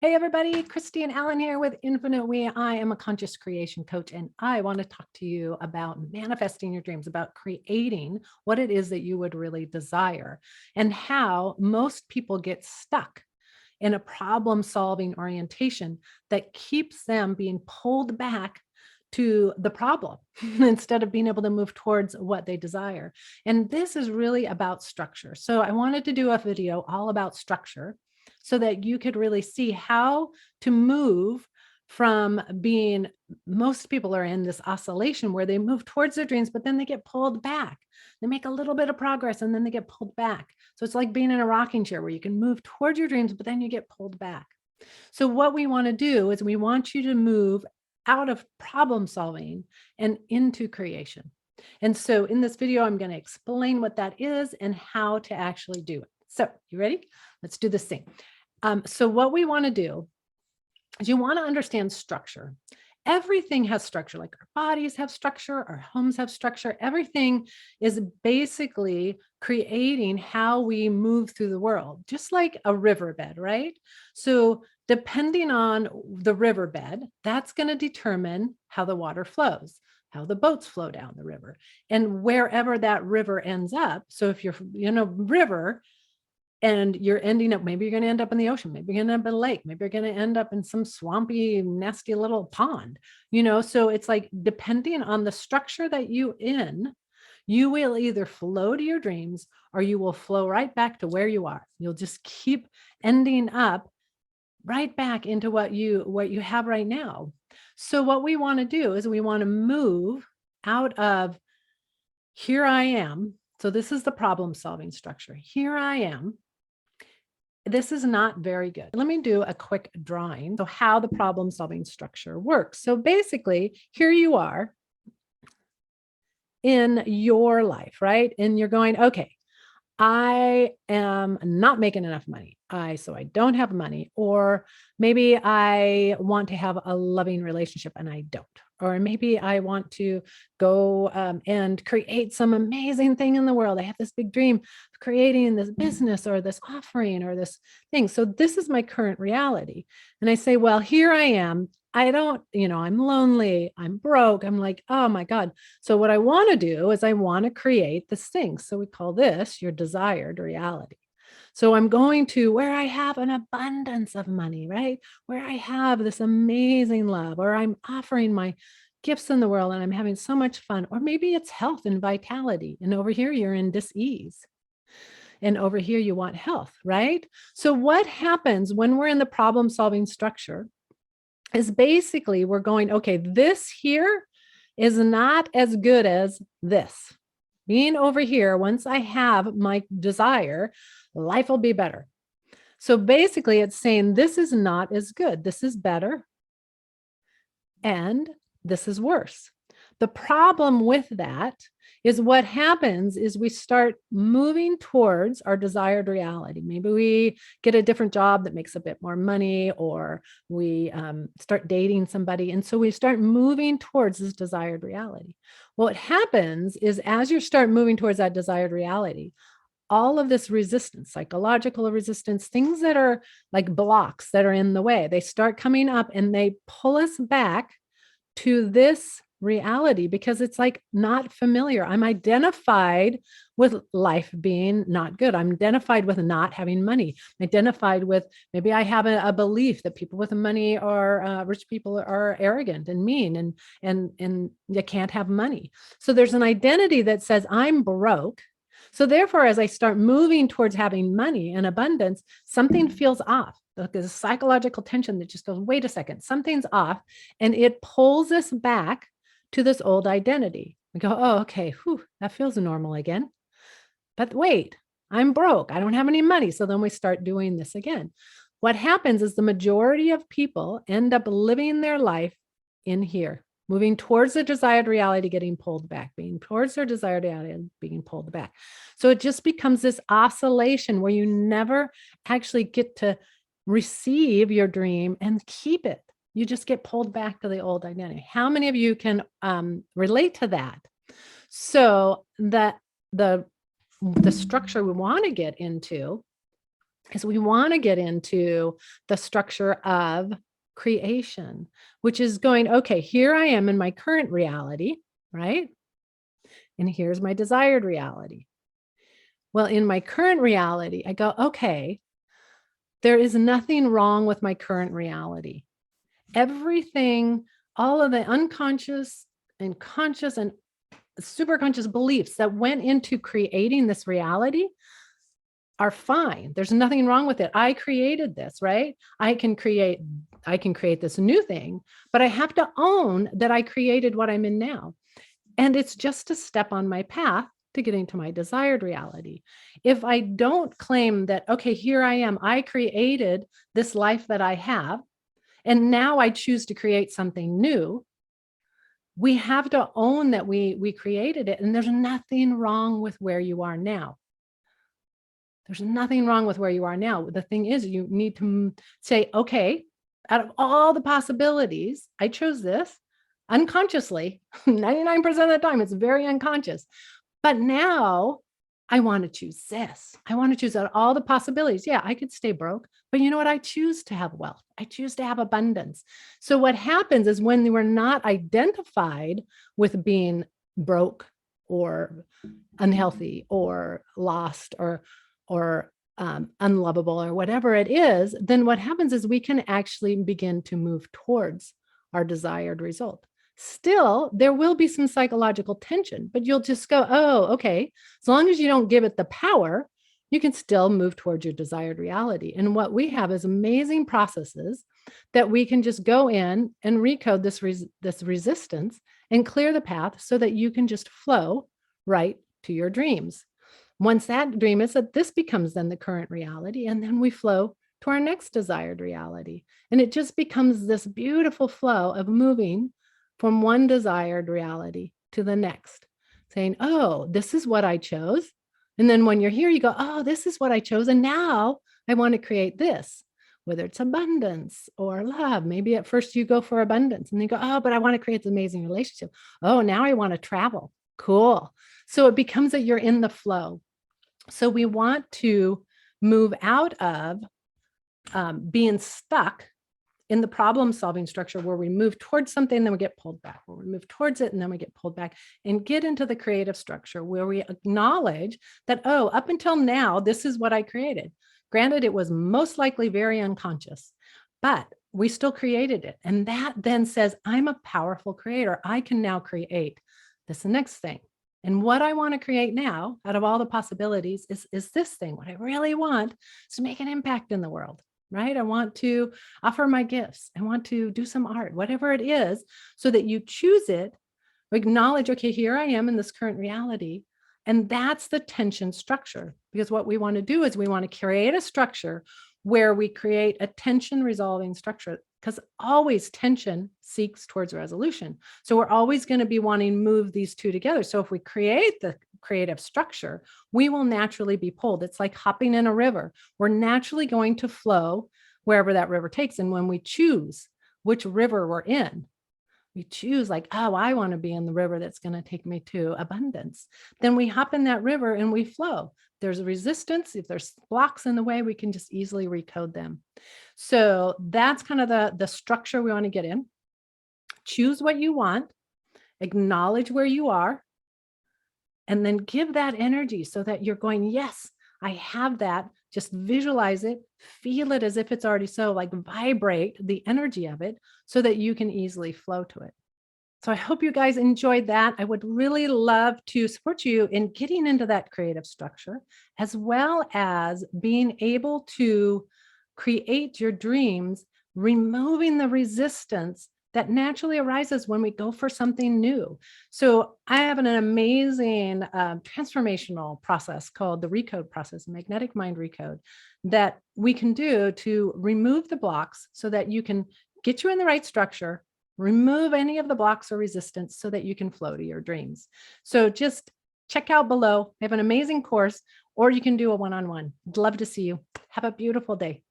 Hey everybody, Christine Allen here with Infinite We. I am a conscious creation coach and I want to talk to you about manifesting your dreams, about creating what it is that you would really desire and how most people get stuck in a problem-solving orientation that keeps them being pulled back to the problem instead of being able to move towards what they desire. And this is really about structure. So I wanted to do a video all about structure so that you could really see how to move from being, most people are in this oscillation where they move towards their dreams, but then they get pulled back. They make a little bit of progress and then they get pulled back. So it's like being in a rocking chair where you can move towards your dreams, but then you get pulled back. So what we want to do is we want you to move out of problem solving and into creation. And so in this video, I'm going to explain what that is and how to actually do it. So you ready? Let's do this thing. So what we want to do is you want to understand structure. Everything has structure, like our bodies have structure, our homes have structure. Everything is basically creating how we move through the world, just like a riverbed, right? So depending on the riverbed, that's going to determine how the water flows, how the boats flow down the river, and wherever that river ends up. So if you're in a river, and you're ending up, maybe you're going to end up in the ocean, maybe you're going to end up in a lake, maybe you're going to end up in some swampy, nasty little pond, so it's like, depending on the structure that you in, you will either flow to your dreams or you will flow right back to where you are. You'll just keep ending up right back into what you have right now. So what we want to do is we want to move out of here I am. So this is the problem solving structure. Here I am. This is not very good. Let me do a quick drawing. So how the problem solving structure works. So basically, here you are in your life, right? And you're going, okay, I am not making enough money. So I don't have money, or maybe I want to have a loving relationship and I don't, or maybe I want to go and create some amazing thing in the world. I have this big dream of creating this business or this offering or this thing. So this is my current reality. And I say, well, here I am. I don't, I'm lonely, I'm broke. I'm like, oh my God. So what I want to do is I want to create this thing. So we call this your desired reality. So I'm going to where I have an abundance of money, right? Where I have this amazing love, or I'm offering my gifts in the world and I'm having so much fun, or maybe it's health and vitality. And over here, you're in dis-ease. And over here, you want health, right? So what happens when we're in the problem solving structure is basically we're going, okay, this here is not as good as this. Being over here, once I have my desire, life will be better. So basically it's saying this is not as good. This is better. And this is worse. The problem with that is what happens is we start moving towards our desired reality. Maybe we get a different job that makes a bit more money, or we start dating somebody. And so we start moving towards this desired reality. What happens is as you start moving towards that desired reality, all of this resistance, psychological resistance, things that are like blocks that are in the way, they start coming up and they pull us back to this reality because it's like not familiar. I'm identified with life being not good. I'm identified with not having money. I'm identified with, maybe I have a belief that people with money or rich people are arrogant and mean and you can't have money. So there's an identity that says I'm broke. So therefore, as I start moving towards having money and abundance, something feels off. There's a psychological tension that just goes, wait a second, something's off. And it pulls us back to this old identity. We go, oh, okay, whew, that feels normal again. But wait, I'm broke. I don't have any money. So then we start doing this again. What happens is the majority of people end up living their life in here, moving towards the desired reality, getting pulled back, being towards their desired reality, being pulled back. So it just becomes this oscillation where you never actually get to receive your dream and keep it. You just get pulled back to the old identity. How many of you can relate to that? So that the structure we want to get into is we want to get into the structure of creation, which is going, okay, here I am in my current reality, right? And here's my desired reality. Well, in my current reality, I go, okay, there is nothing wrong with my current reality. Everything, all of the unconscious and conscious and superconscious beliefs that went into creating this reality are fine. There's nothing wrong with it. I created this, right? I can create this new thing, but I have to own that I created what I'm in now. And it's just a step on my path to getting to my desired reality. If I don't claim that, okay, here I am, I created this life that I have, and now I choose to create something new, we have to own that we created it, and there's nothing wrong with where you are now. There's nothing wrong with where you are now. The thing is, you need to say, okay, out of all the possibilities, I chose this unconsciously. 99% of the time, it's very unconscious. But now I want to choose this. I want to choose out of all the possibilities. Yeah, I could stay broke, but you know what? I choose to have wealth. I choose to have abundance. So what happens is when we're not identified with being broke or unhealthy or lost or unlovable or whatever it is, then what happens is we can actually begin to move towards our desired result. Still, there will be some psychological tension, but you'll just go, oh, okay. As long as you don't give it the power, you can still move towards your desired reality. And what we have is amazing processes that we can just go in and recode this resistance and clear the path so that you can just flow right to your dreams. Once that dream is that, this becomes then the current reality, and then we flow to our next desired reality. And it just becomes this beautiful flow of moving from one desired reality to the next, saying, oh, this is what I chose. And then when you're here, you go, oh, this is what I chose. And now I want to create this, whether it's abundance or love. Maybe at first you go for abundance and you go, oh, but I want to create this amazing relationship. Oh, now I want to travel. Cool. So it becomes that you're in the flow. So we want to move out of being stuck in the problem solving structure where we move towards something, then we get pulled back, where we move towards it and then we get pulled back, and get into the creative structure where we acknowledge that, oh, up until now, this is what I created. Granted, it was most likely very unconscious, but we still created it. And that then says, I'm a powerful creator. I can now create this next thing. And what I want to create now, out of all the possibilities, is this thing. What I really want is to make an impact in the world, right? I want to offer my gifts. I want to do some art, whatever it is, so that you choose it, acknowledge, okay, here I am in this current reality. And that's the tension structure. Because what we want to do is we want to create a structure where we create a tension resolving structure, because always tension seeks towards resolution. So we're always going to be wanting to move these two together. So if we create the creative structure, we will naturally be pulled. It's like hopping in a river. We're naturally going to flow wherever that river takes. And when we choose which river we're in, we choose like, oh, I want to be in the river that's going to take me to abundance. Then we hop in that river and we flow. There's a resistance. If there's blocks in the way, we can just easily recode them. So that's kind of the structure we want to get in. Choose what you want, acknowledge where you are, and then give that energy so that you're going, yes, I have that. Just visualize it, feel it as if it's already so, like vibrate the energy of it so that you can easily flow to it. So I hope you guys enjoyed that. I would really love to support you in getting into that creative structure, as well as being able to create your dreams, removing the resistance that naturally arises when we go for something new. So I have an amazing transformational process called the Recode process, Magnetic Mind Recode, that we can do to remove the blocks so that you can get you in the right structure, remove any of the blocks or resistance so that you can flow to your dreams. So just check out below. I have an amazing course, or you can do a one-on-one. I'd love to see you. Have a beautiful day.